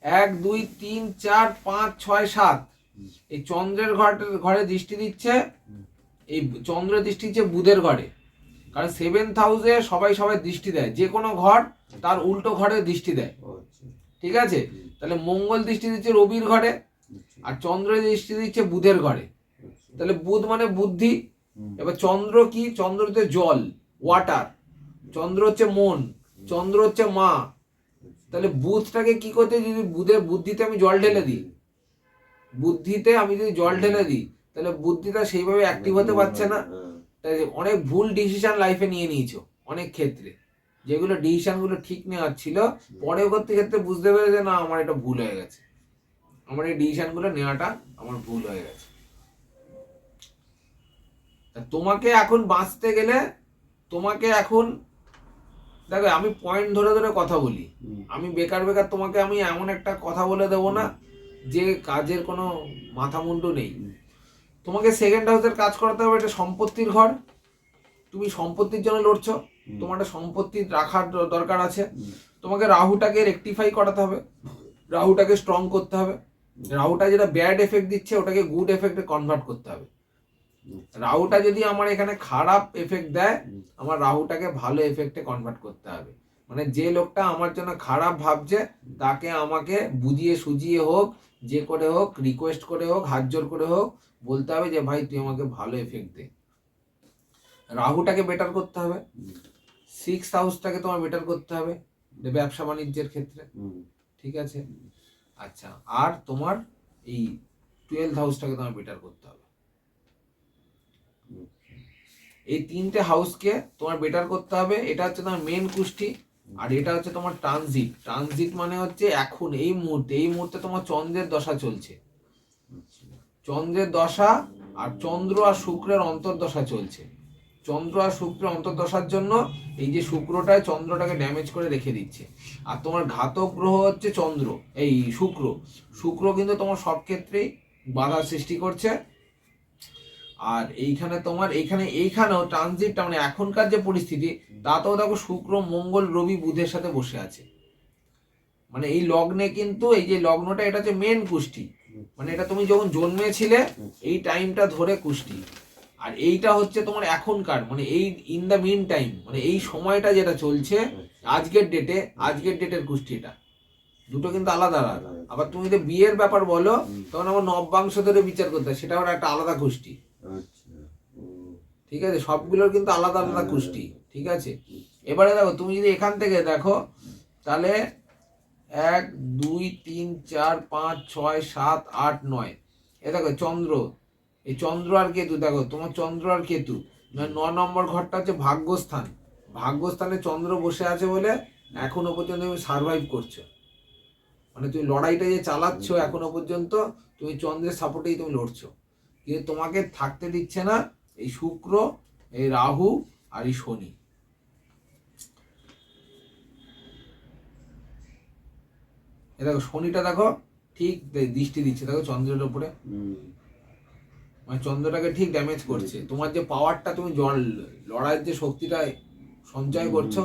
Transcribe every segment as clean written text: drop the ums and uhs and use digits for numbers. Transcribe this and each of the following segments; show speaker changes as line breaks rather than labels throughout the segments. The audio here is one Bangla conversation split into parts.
1 2 3 4 5 6 7 এই চন্দ্রের ঘরে দৃষ্টি দিচ্ছে, এই চন্দ্র দৃষ্টি দিচ্ছে বুধের ঘরে। কারণ 7th হাউসে সবাই দৃষ্টি দেয়, যে কোনো ঘর তার উল্টো ঘরে দৃষ্টি দেয়, ঠিক আছে? তাহলে মঙ্গল দৃষ্টি দিচ্ছে রবির ঘরে, আর চন্দ্র দৃষ্টি দিচ্ছে বুধের ঘরে। তাহলে বুধ মানে বুদ্ধি। এবার চন্দ্র কি? চন্দ্র হচ্ছে জল, ওয়াটার। চন্দ্র হচ্ছে মন, চন্দ্র হচ্ছে মা। তাহলে বুধটাকে কি করতে, যদি বুধের বুদ্ধিতে আমি জল ঢেলে দিই, বুদ্ধিতে আমি যদি জল ঢেলে দিই, তাহলে বুদ্ধিটা সেইভাবে অ্যাক্টিভ হতে পারছে না। তাই অনেক ভুল ডিসিশন লাইফে নিয়ে নিয়েছো অনেক ক্ষেত্রে, যেগুলো ডিসিশনগুলো ঠিক নেওয়ার ছিল, পরবর্তী ক্ষেত্রে বুঝতে পেরে যে না আমার এটা ভুল হয়ে গেছে, আমার এই ডিসিশনগুলো নেওয়াটা আমার ভুল হয়ে গেছে। তোমাকে এখন বাঁচতে গেলে, তোমাকে এখন দেখো আমি পয়েন্ট ধরে ধরে কথা বলি, আমি বেকার তোমাকে আমি এমন একটা কথা বলে দেবো না যে কাজের কোনো মাথা মুন্ডু নেই। তোমাকে সেকেন্ড হাউসের কাজ করাতে হবে, এটা সম্পত্তির ঘর, তুমি সম্পত্তির জন্য লড়ছো, তোমার একটা সম্পত্তি রাখার দরকার আছে। তোমাকে রাহুটাকে রেকটিফাই করাতে হবে, রাহুটাকে স্ট্রং করতে হবে। রাহুটা যেটা ব্যাড এফেক্ট দিচ্ছে ওটাকে গুড এফেক্টে কনভার্ট করতে হবে। রাহুটা যদি আমার এখানে খারাপ এফেক্ট দেয়, আমার রাহুটাকে ভালো এফেক্টে কনভার্ট করতে হবে। মানে যে লোকটা আমার জন্য খারাপ ভাবছে তাকে আমাকে বুঝিয়ে সুজিয়ে হোক, যে করে হোক, রিকোয়েস্ট করে হোক, হাত জোর করে হোক বলতে হবে যে ভাই তুই আমাকে ভালো এফেক্ট দে। রাহুটাকে বেটার করতে হবে, 6th হাউসটাকে তোমার বেটার করতে হবে ব্যবসা বাণিজ্যের ক্ষেত্রে, ঠিক আছে? আচ্ছা, আর তোমার এই 12th হাউসটাকে তোমার বেটার করতে হবে। এই 3টে হাউসকে তোমার বেটার করতে হবে। এটা হচ্ছে তোমার মেন কুষ্টি, আর এটা হচ্ছে তোমার ট্রানজিট। ট্রানজিট মানে হচ্ছে এখন এই মুহূর্তে তোমার চন্দ্রের দশা চলছে, চন্দ্রের দশা, আর চন্দ্র আর শুক্রের অন্তর্দশা চলছে। চন্দ্র আর শুক্রের অন্তর্দশার জন্য এই যে শুক্রটায় চন্দ্রটাকে ড্যামেজ করে রেখে দিচ্ছে। আর তোমার ঘাতক গ্রহ হচ্ছে চন্দ্র, এই শুক্র। শুক্র কিন্তু তোমার সব ক্ষেত্রেই বাধা সৃষ্টি করছে। আর এইখানে তোমার এইখানেও ট্রানজিটটা মানে এখনকার যে পরিস্থিতি, তাতেও দেখো শুক্র মঙ্গল রবি বুধের সাথে বসে আছে। মানে এই লগ্নে কিন্তু এই যে লগ্নটা এটা হচ্ছে মেন কুষ্টি, মানে এটা তুমি যখন জন্মেছিলে এই টাইমটা ধরে কুষ্টি। আর এইটা হচ্ছে তোমার এখনকার, মানে এই ইন দ্য মিন টাইম, মানে এই সময়টা যেটা চলছে আজকের ডেটের কুষ্টিটা দুটো কিন্তু আলাদা আলাদা। আবার তুমি যদি বিয়ের ব্যাপার বলো তখন আমার নববাংশ ধরে বিচার করতে হয়, সেটা একটা আলাদা কুষ্টি, ঠিক আছে? সবগুলোর কিন্তু আলাদা আলাদা কুষ্টি, ঠিক আছে? এবারে দেখো তুমি যদি এখান থেকে দেখো তাহলে 1 2 3 4 5 6 7 8 9, এ দেখো চন্দ্র, এই চন্দ্র আর কেতু, দেখো তোমার চন্দ্র আর কেতু 9 নম্বর ঘরটা হচ্ছে ভাগ্যস্থান। ভাগ্যস্থানে চন্দ্র বসে আছে বলে এখনো পর্যন্ত তুমি সার্ভাইভ করছো, মানে তুমি লড়াইটা যে চালাচ্ছ এখনো পর্যন্ত তুমি চন্দ্রের সাপোর্টেই তুমি লড়ছো। কিন্তু তোমাকে থাকতে দিচ্ছে না এই শুক্র, এই রাহু আর এই শনি। দেখো শনিটা দেখো ঠিক দৃষ্টি দিচ্ছে দেখো চন্দ্রের উপরে, মানে চন্দ্রটাকে ঠিক ড্যামেজ করছে। তোমার যে পাওয়ারটা তুমি লড়াইয়ের যে শক্তিটা সঞ্চয় করছো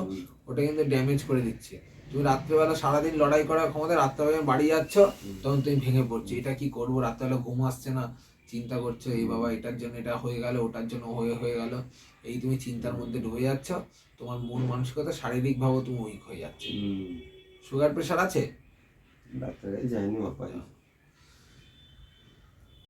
ওটা কিন্তু ড্যামেজ করে দিচ্ছে। তুমি রাত্রেবেলা সারাদিন লড়াই করার ক্ষমতা, রাত্রেবেলা বাড়ি যাচ্ছ তখন তুমি ভেঙে পড়ছো, এটা কি করবো, রাত্রেবেলা ঘুম আসছে না, চিন্তা করছো এই বাবা এটার জন্য এটা হয়ে গেল, ওটার জন্য হয়ে গেল, এই তুমি চিন্তার মধ্যে ঢুকে যাচ্ছ। তোমার মন মানসিকতা শারীরিকভাবেও তুমি উইক হয়ে যাচ্ছে। সুগার প্রেশার আছে?
ডাক্তারের যায়নি বাবা।